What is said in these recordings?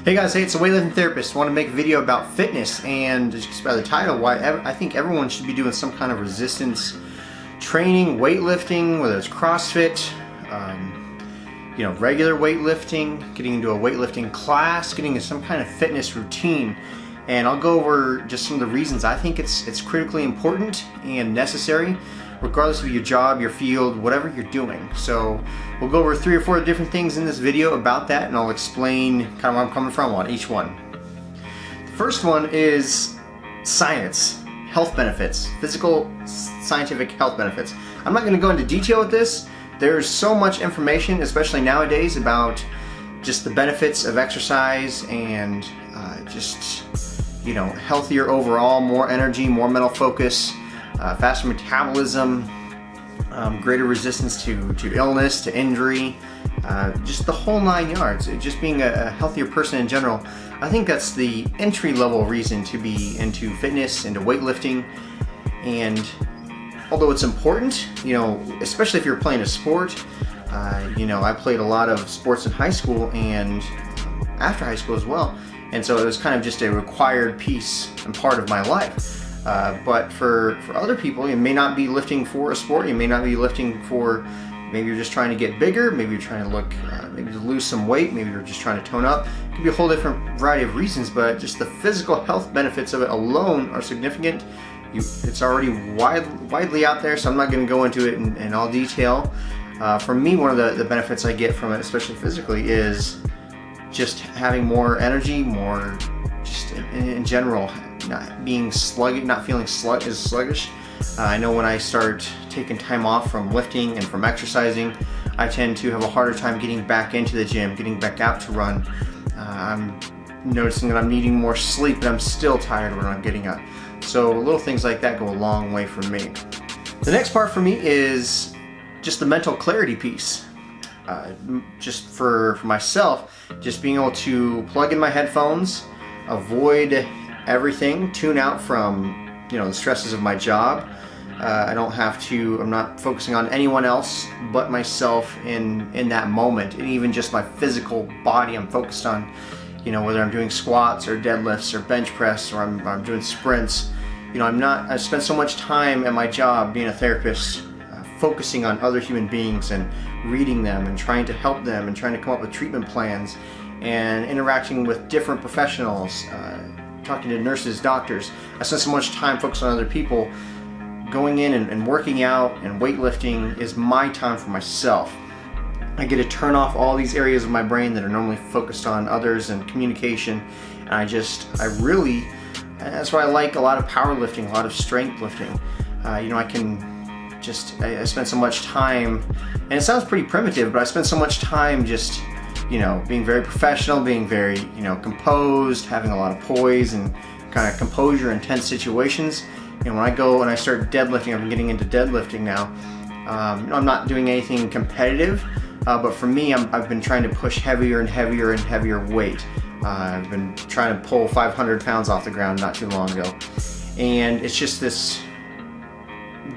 Hey guys, hey, it's a weightlifting therapist. I want to make a video about fitness, and just by the title, why I think everyone should be doing some kind of resistance training, weightlifting, whether it's CrossFit, regular weightlifting, getting into a weightlifting class, getting into some kind of fitness routine. And I'll go over just some of the reasons I think it's critically important and necessary, regardless of your job, your field, whatever you're doing. So we'll go over 3 or 4 different things in this video about that, and I'll explain kind of where I'm coming from on each one. The first one is science, health benefits, physical, scientific health benefits. I'm not going to go into detail with this. There's so much information, especially nowadays, about just the benefits of exercise and healthier overall, more energy, more mental focus, faster metabolism, greater resistance to illness, to injury, just the whole 9 yards. Just being a healthier person in general. I think that's the entry-level reason to be into fitness, into weightlifting. And although it's important, especially if you're playing a sport, I played a lot of sports in high school and after high school as well. And so it was kind of just a required piece and part of my life. But for other people, you may not be lifting for a sport. You may not be lifting for, maybe you're just trying to get bigger. Maybe you're trying to look, maybe to lose some weight. Maybe you're just trying to tone up. It could be a whole different variety of reasons, but just the physical health benefits of it alone are significant. It's already widely out there, so I'm not going to go into it in all detail. For me, one of the benefits I get from it, especially physically, is just having more energy, more just in general, not being sluggish, not feeling sluggish. I know when I start taking time off from lifting and from exercising, I tend to have a harder time getting back into the gym, getting back out to run. I'm noticing that I'm needing more sleep, but I'm still tired when I'm getting up. So little things like that go a long way for me. The next part for me is just the mental clarity piece. Just for myself, just being able to plug in my headphones, avoid everything, tune out from the stresses of my job. I'm not focusing on anyone else but myself in that moment, and even just my physical body. I'm focused on whether I'm doing squats or deadlifts or bench press, or I'm doing sprints. I spend so much time at my job being a therapist, focusing on other human beings and reading them and trying to help them and trying to come up with treatment plans and interacting with different professionals, talking to nurses, doctors. I spend so much time focused on other people. Going in and working out and weightlifting is my time for myself. I get to turn off all these areas of my brain that are normally focused on others and communication, and that's why I like a lot of powerlifting, a lot of strength lifting. I spend so much time, and it sounds pretty primitive, but I spend so much time just, being very professional, being very, composed, having a lot of poise and kind of composure in tense situations. When I go and I start deadlifting, I've been getting into deadlifting now. I'm not doing anything competitive, but for me, I've been trying to push heavier and heavier and heavier weight. I've been trying to pull 500 pounds off the ground not too long ago. And it's just this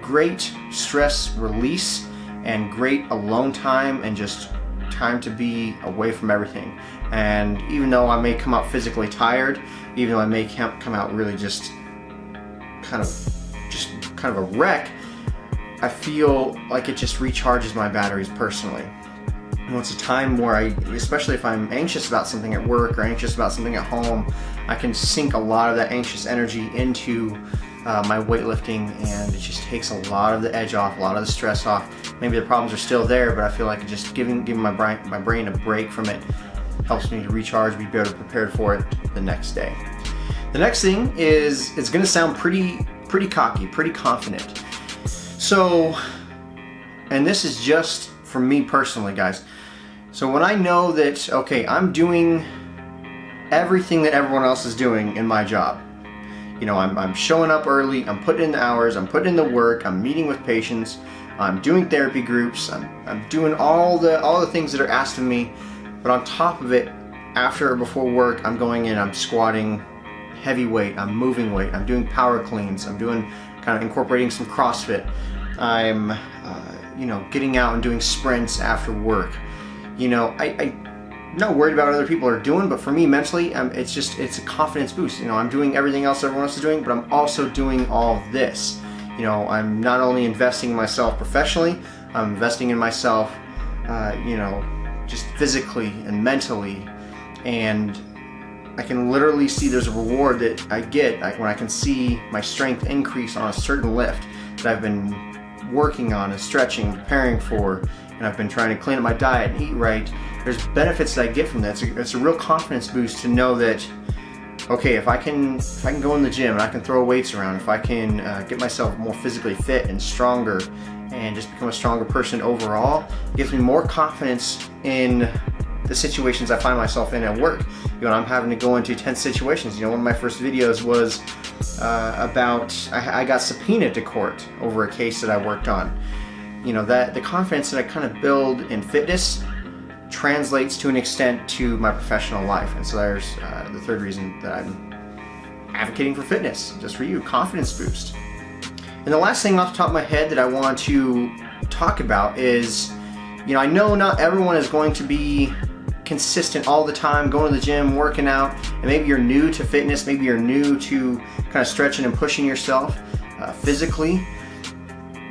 great stress release and great alone time and just time to be away from everything. And even though I may come out physically tired, even though I may come out really just kind of a wreck, I feel like it just recharges my batteries personally. It's a time where especially if I'm anxious about something at work or anxious about something at home, I can sink a lot of that anxious energy into my weightlifting, and it just takes a lot of the edge off, a lot of the stress off. Maybe the problems are still there, but I feel like just giving my brain a break from it helps me to recharge, be better prepared for it the next day. The next thing is, it's going to sound pretty cocky, pretty confident. So, and this is just for me personally, guys. So when I know that, okay, I'm doing everything that everyone else is doing in my job. I'm showing up early, I'm putting in the hours, I'm putting in the work, I'm meeting with patients, I'm doing therapy groups, I'm doing all the things that are asked of me. But on top of it, after or before work, I'm going in, I'm squatting heavy weight, I'm moving weight, I'm doing power cleans, I'm doing kind of incorporating some CrossFit. I'm getting out and doing sprints after work. I not worried about what other people are doing, but for me mentally, it's a confidence boost. I'm doing everything else everyone else is doing, but I'm also doing all of this. I'm not only investing in myself professionally, I'm investing in myself, just physically and mentally, and I can literally see there's a reward that I get when I can see my strength increase on a certain lift that I've been working on and stretching, preparing for, and I've been trying to clean up my diet and eat right. There's benefits that I get from that. It's a real confidence boost to know that, okay, if I can go in the gym and I can throw weights around, if I can get myself more physically fit and stronger and just become a stronger person overall, it gives me more confidence in the situations I find myself in at work. I'm having to go into tense situations. One of my first videos was about I got subpoenaed to court over a case that I worked on. That the confidence that I kind of build in fitness translates to an extent to my professional life. And so there's the third reason that I'm advocating for fitness, just for you, confidence boost. And the last thing off the top of my head that I want to talk about is, I know not everyone is going to be consistent all the time, going to the gym, working out, and maybe you're new to fitness, maybe you're new to kind of stretching and pushing yourself physically.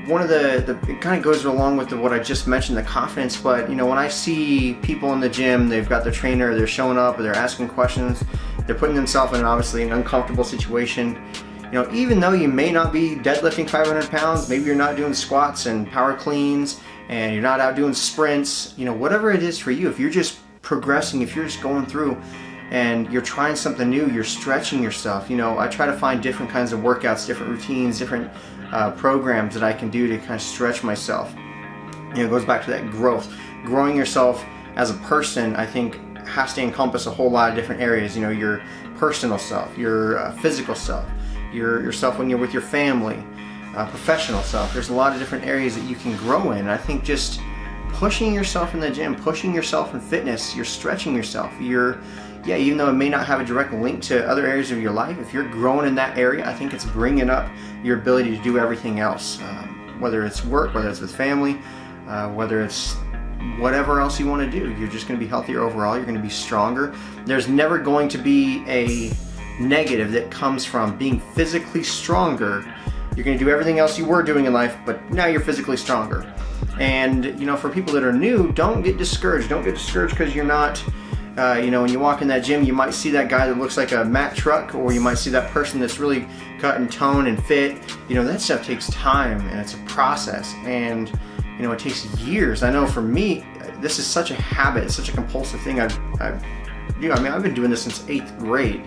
One of it kind of goes along with what I just mentioned, the confidence, but when I see people in the gym, they've got their trainer, they're showing up, or they're asking questions, they're putting themselves in obviously an uncomfortable situation. Even though you may not be deadlifting 500 pounds, maybe you're not doing squats and power cleans, and you're not out doing sprints, whatever it is for you, if you're just progressing, if you're just going through and you're trying something new, you're stretching yourself. I try to find different kinds of workouts, different routines, different programs that I can do to kind of stretch myself. It goes back to that growth. Growing yourself as a person, I think, has to encompass a whole lot of different areas. Your personal self, your physical self, yourself when you're with your family, professional self. There's a lot of different areas that you can grow in. I think just pushing yourself in the gym, pushing yourself in fitness, you're stretching yourself. Even though it may not have a direct link to other areas of your life, if you're growing in that area, I think it's bringing up your ability to do everything else, whether it's work, whether it's with family, whether it's whatever else you want to do. You're just going to be healthier overall. You're going to be stronger. There's never going to be a negative that comes from being physically stronger. You're going to do everything else you were doing in life, but now you're physically stronger. And for people that are new, don't get discouraged. Don't get discouraged because you're not, when you walk in that gym, you might see that guy that looks like a Mack truck, or you might see that person that's really cut and toned and fit. That stuff takes time, and it's a process, and it takes years. I know for me, this is such a habit, it's such a compulsive thing. I've been doing this since 8th grade.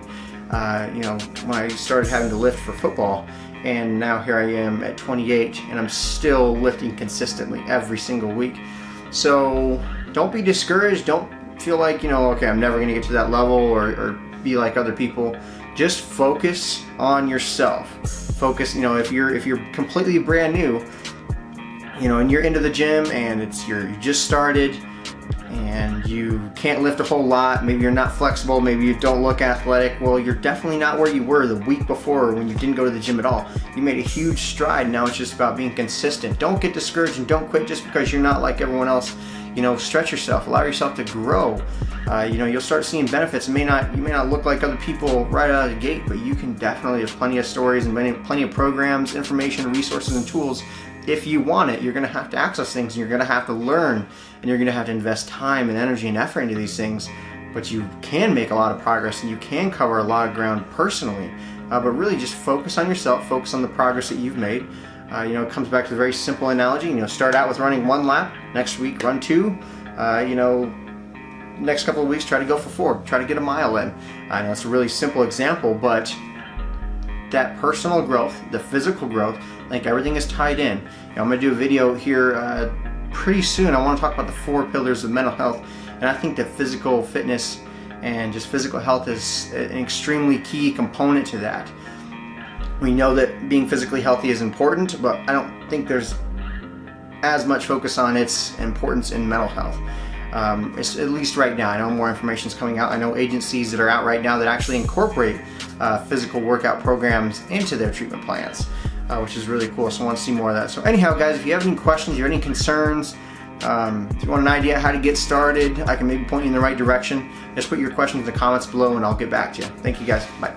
When I started having to lift for football. And now here I am at 28, and I'm still lifting consistently every single week. So don't be discouraged. Don't feel like, okay, I'm never going to get to that level or be like other people. Just focus on yourself. Focus, if you're completely brand new, and you're into the gym and you just started and you can't lift a whole lot, maybe you're not flexible, maybe you don't look athletic, well, you're definitely not where you were the week before when you didn't go to the gym at all. You made a huge stride. Now it's just about being consistent. Don't get discouraged and don't quit just because you're not like everyone else. Stretch yourself, allow yourself to grow. You'll start seeing benefits. You may not look like other people right out of the gate, but you can definitely, there's plenty of stories and plenty of programs, information, resources, and tools. If you want it, you're going to have to access things, and you're going to have to learn, and you're going to have to invest time and energy and effort into these things. But you can make a lot of progress, and you can cover a lot of ground personally. But really just focus on yourself, focus on the progress that you've made. It comes back to the very simple analogy. Start out with running 1 lap. Next week, run 2. Next couple of weeks, try to go for 4. Try to get a mile in. I know it's a really simple example, but that personal growth, the physical growth, I think everything is tied in. I'm going to do a video here pretty soon. I want to talk about the 4 pillars of mental health, and I think that physical fitness and just physical health is an extremely key component to that. We know that being physically healthy is important, but I don't think there's as much focus on its importance in mental health. It's, at least right now. I know more information is coming out. I know agencies that are out right now that actually incorporate physical workout programs into their treatment plans, which is really cool. So I want to see more of that. So anyhow, guys, if you have any questions, you have any concerns, If you want an idea how to get started, I can maybe point you in the right direction. Just put your questions in the comments below and I'll get back to you. Thank you guys. Bye.